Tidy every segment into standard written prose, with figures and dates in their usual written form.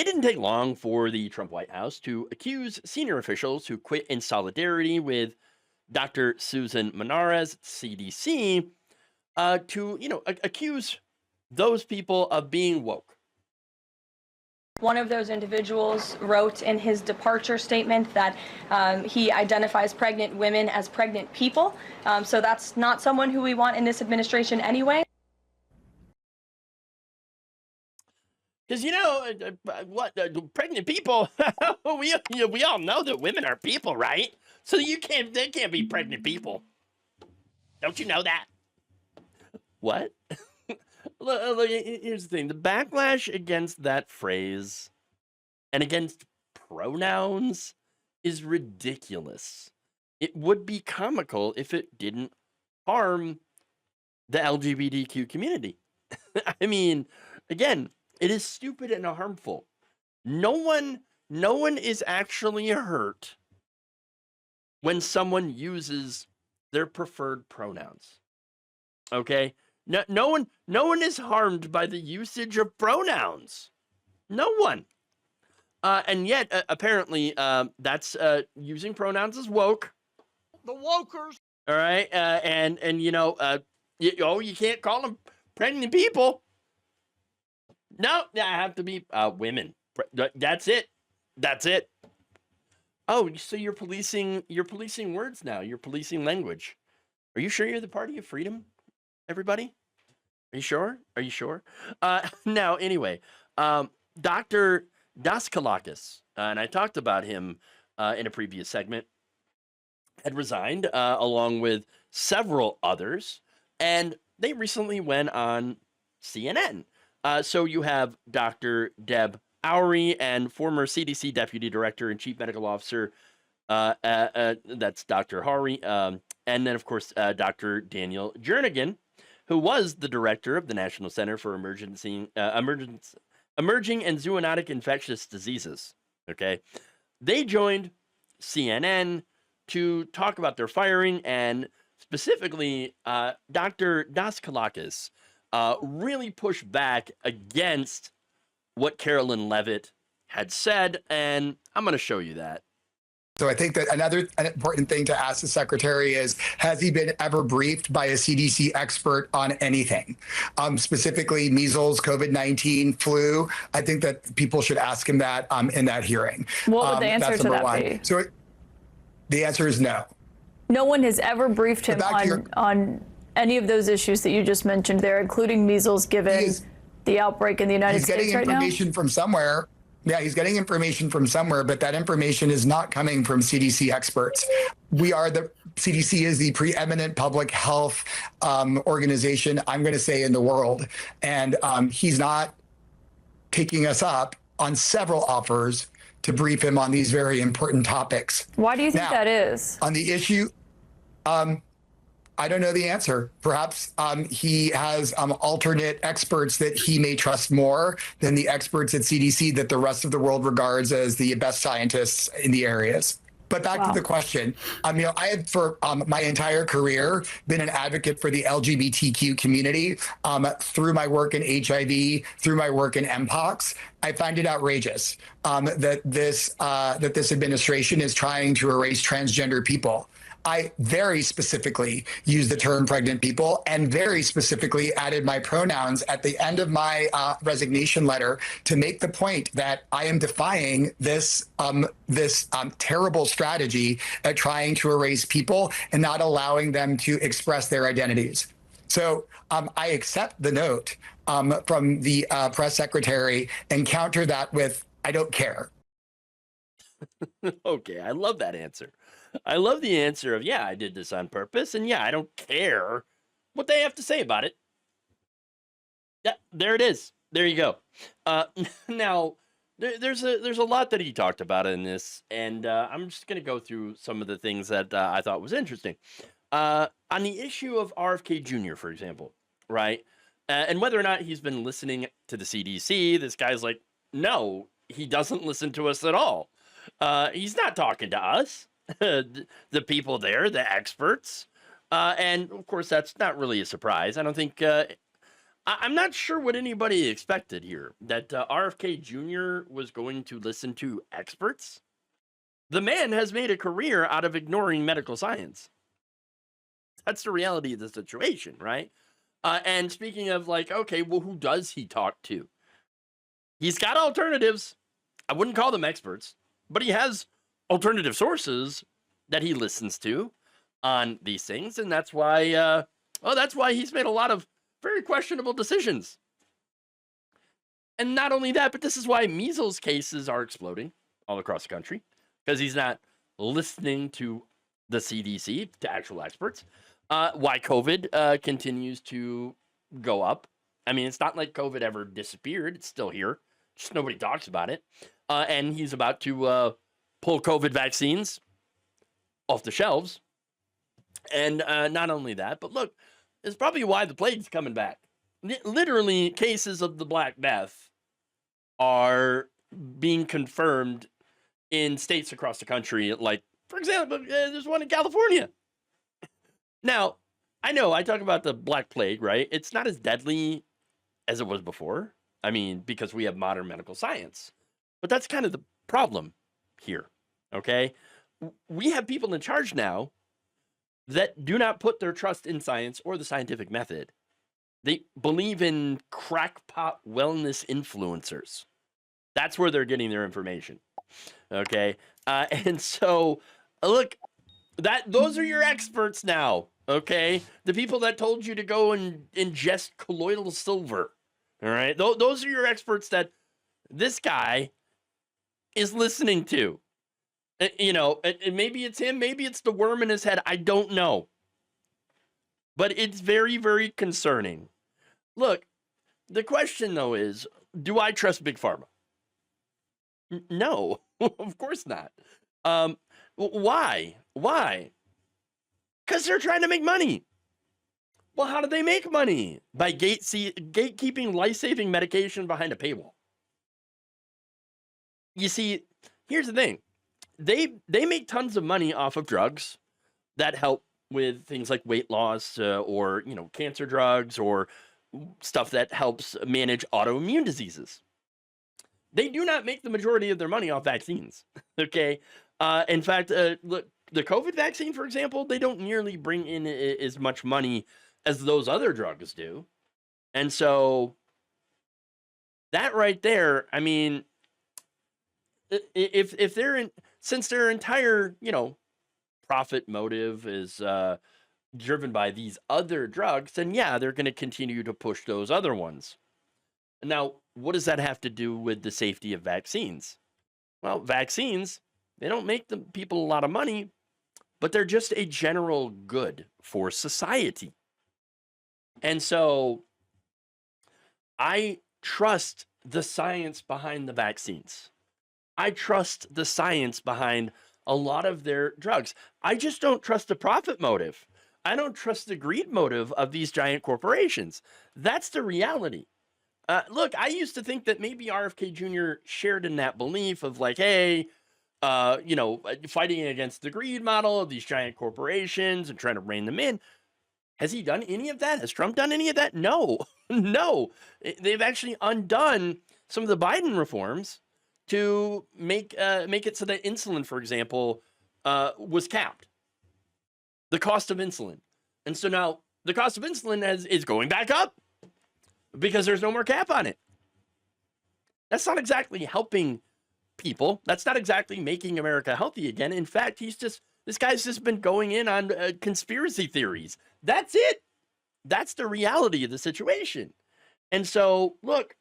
It didn't take long for the Trump White House to accuse senior officials who quit in solidarity with Dr. Susan Monarez at CDC to, accuse those people of being woke. One of those individuals wrote in his departure statement that he identifies pregnant women as pregnant people. So that's not someone who we want in this administration anyway. Because, pregnant people, we all know that women are people, right? So they can't be pregnant people. Don't you know that? What? Look, here's the thing. The backlash against that phrase and against pronouns is ridiculous. It would be comical if it didn't harm the LGBTQ community. I mean, again, it is stupid and harmful. No one is actually hurt when someone uses their preferred pronouns. Okay? No one is harmed by the usage of pronouns. No one. And yet, apparently, that's using pronouns as woke. The wokers. All right. You can't call them pregnant people. No, I have to be women. That's it. That's it. Oh, so you're policing words now. You're policing language. Are you sure you're the party of freedom, everybody? Are you sure? Are you sure? Now, anyway, Dr. Daskalakis, and I talked about him in a previous segment, had resigned along with several others, and they recently went on CNN. So you have Dr. Deb Houry and former CDC Deputy Director and Chief Medical Officer, that's Dr. Houry, and then, of course, Dr. Daniel Jernigan, who was the director of the National Center for Emerging and Zoonotic Infectious Diseases. Okay, they joined CNN to talk about their firing, and specifically, Dr. Daskalakis really pushed back against what Carolyn Leavitt had said, and I'm going to show you that. So I think that another important thing to ask the secretary is, has he been ever briefed by a CDC expert on anything, specifically measles, COVID-19, flu? I think that people should ask him that in that hearing. What would the answer to that be? So the answer is no. No one has ever briefed him on any of those issues that you just mentioned there, including measles, given the outbreak in the United States right now? He's getting information from somewhere. Yeah, he's getting information from somewhere, but that information is not coming from CDC experts. CDC is the preeminent public health organization, I'm going to say, in the world. And he's not taking us up on several offers to brief him on these very important topics. Why do you think that is? On the issue, I don't know the answer. Perhaps he has alternate experts that he may trust more than the experts at CDC that the rest of the world regards as the best scientists in the areas. But back to the question, I have for my entire career been an advocate for the LGBTQ community through my work in HIV, through my work in MPOX. I find it outrageous that this administration is trying to erase transgender people. I very specifically used the term pregnant people and very specifically added my pronouns at the end of my resignation letter to make the point that I am defying this terrible strategy at trying to erase people and not allowing them to express their identities. So I accept the note from the press secretary and counter that with, I don't care. Okay, I love that answer. I love the answer of, yeah, I did this on purpose, and yeah, I don't care what they have to say about it. Yeah, there it is. There you go. Now, there's a lot that he talked about in this, and I'm just going to go through some of the things that I thought was interesting. On the issue of RFK Jr., for example, right? And whether or not he's been listening to the CDC, this guy's like, no, he doesn't listen to us at all. He's not talking to us. The people there, the experts, and of course that's not really a surprise. I don't think I'm not sure what anybody expected here, that RFK Jr. was going to listen to experts. The man has made a career out of ignoring medical science. That's the reality of the situation, right? And speaking of like, okay, well, who does he talk to? He's got alternatives. I wouldn't call them experts, but he has alternative sources that he listens to on these things. And that's why, that's why he's made a lot of very questionable decisions. And not only that, but this is why measles cases are exploding all across the country, because he's not listening to the CDC, to actual experts. Why COVID continues to go up. I mean, it's not like COVID ever disappeared. It's still here. Just nobody talks about it. And he's about to pull COVID vaccines off the shelves. And not only that, but look, it's probably why the plague's coming back. Literally, cases of the Black Death are being confirmed in states across the country. Like, for example, there's one in California. Now, I know I talk about the Black Plague, right? It's not as deadly as it was before. I mean, because we have modern medical science. But that's kind of the problem here, okay? We have people in charge now that do not put their trust in science or the scientific method. They believe in crackpot wellness influencers. That's where they're getting their information, okay? And so, look, those are your experts now, okay? The people that told you to go and ingest colloidal silver, all right? Those are your experts that this guy is listening to. You know, maybe it's him, maybe it's the worm in his head. I don't know. But it's very, very concerning. Look, the question, though, is, do I trust Big Pharma? No, of course not. Why? Why? Because they're trying to make money. Well, how do they make money? By gatekeeping life-saving medication behind a paywall. You see, here's the thing. They make tons of money off of drugs that help with things like weight loss or, you know, cancer drugs or stuff that helps manage autoimmune diseases. They do not make the majority of their money off vaccines, okay? In fact, look, the COVID vaccine, for example, they don't nearly bring in as much money as those other drugs do. And so that right there, I mean, if they're in, since their entire, you know, profit motive is driven by these other drugs, then yeah, they're going to continue to push those other ones. Now, what does that have to do with the safety of vaccines? Well, vaccines, they don't make the people a lot of money, but they're just a general good for society. And so I trust the science behind the vaccines. I trust the science behind a lot of their drugs. I just don't trust the profit motive. I don't trust the greed motive of these giant corporations. That's the reality. Look, I used to think that maybe RFK Jr. shared in that belief of like, hey, you know, fighting against the greed model of these giant corporations and trying to rein them in. Has he done any of that? Has Trump done any of that? No, no. They've actually undone some of the Biden reforms to make it so that insulin, for example, was capped. The cost of insulin. And so now the cost of insulin is going back up because there's no more cap on it. That's not exactly helping people. That's not exactly making America healthy again. In fact, this guy's just been going in on conspiracy theories. That's it. That's the reality of the situation. And so, look,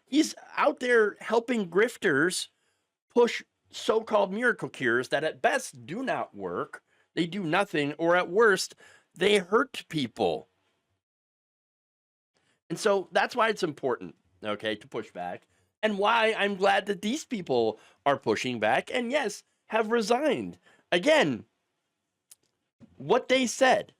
he's out there helping grifters push so-called miracle cures that at best do not work. They do nothing, or at worst, they hurt people. And so that's why it's important, okay, to push back, and why I'm glad that these people are pushing back and, yes, have resigned. Again, what they said,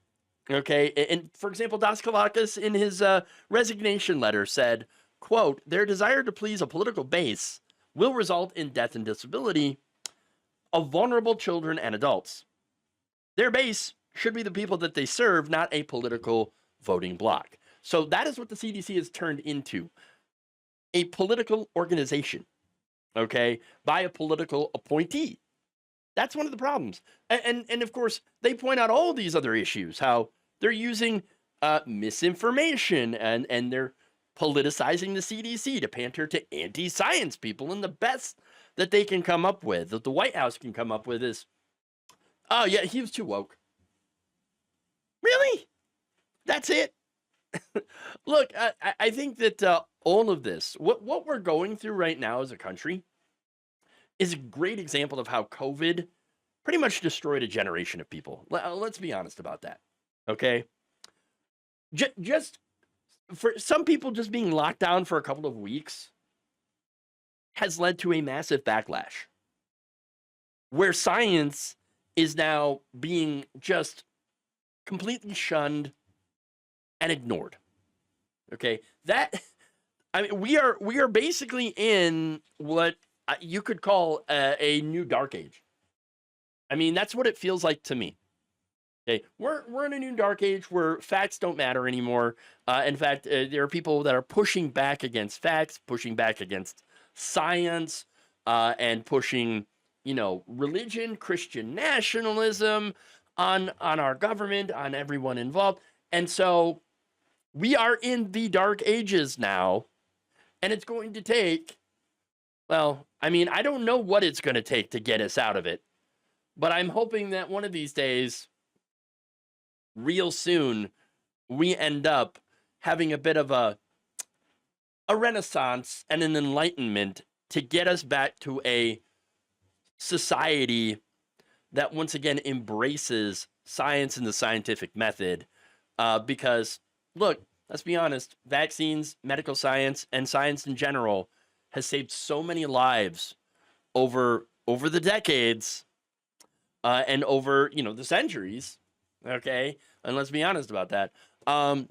okay, and for example, Daskalakis in his resignation letter said, quote, their desire to please a political base will result in death and disability of vulnerable children and adults. Their base should be the people that they serve, not a political voting bloc. So that is what the CDC has turned into, a political organization, okay, by a political appointee. That's one of the problems. And of course, they point out all these other issues, how they're using misinformation and they're politicizing the CDC to pander to anti-science people. And the best that they can come up with, that the White House can come up with is, oh yeah, he was too woke. Really? That's it? Look, I think that all of this, what we're going through right now as a country, is a great example of how COVID pretty much destroyed a generation of people. Let's be honest about that, okay? Just for some people, just being locked down for a couple of weeks has led to a massive backlash, where science is now being just completely shunned and ignored. Okay, we are basically in what you could call a new dark age. I mean, that's what it feels like to me. Okay, we're in a new dark age where facts don't matter anymore. In fact, there are people that are pushing back against facts, pushing back against science, and pushing, religion, Christian nationalism on our government, on everyone involved. And so we are in the dark ages now, and it's going to take, well, I mean, I don't know what it's going to take to get us out of it, but I'm hoping that one of these days, real soon, we end up having a bit of a renaissance and an enlightenment to get us back to a society that once again embraces science and the scientific method. Because, look, let's be honest, vaccines, medical science, and science in general has saved so many lives over the decades and over, the centuries. Okay, and let's be honest about that. And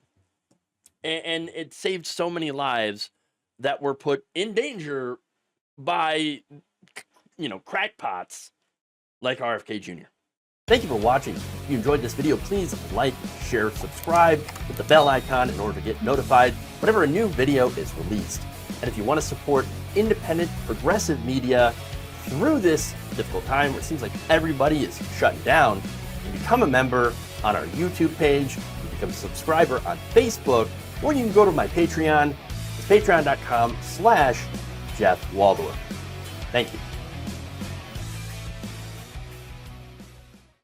it saved so many lives that were put in danger by, crackpots like RFK Jr. Thank you for watching. If you enjoyed this video, please like, share, subscribe, hit the bell icon in order to get notified whenever a new video is released. And if you want to support independent, progressive media through this difficult time where it seems like everybody is shutting down, you can become a member on our YouTube page, you can become a subscriber on Facebook, or you can go to my Patreon. It's patreon.com/Jeff Waldorf. Thank you.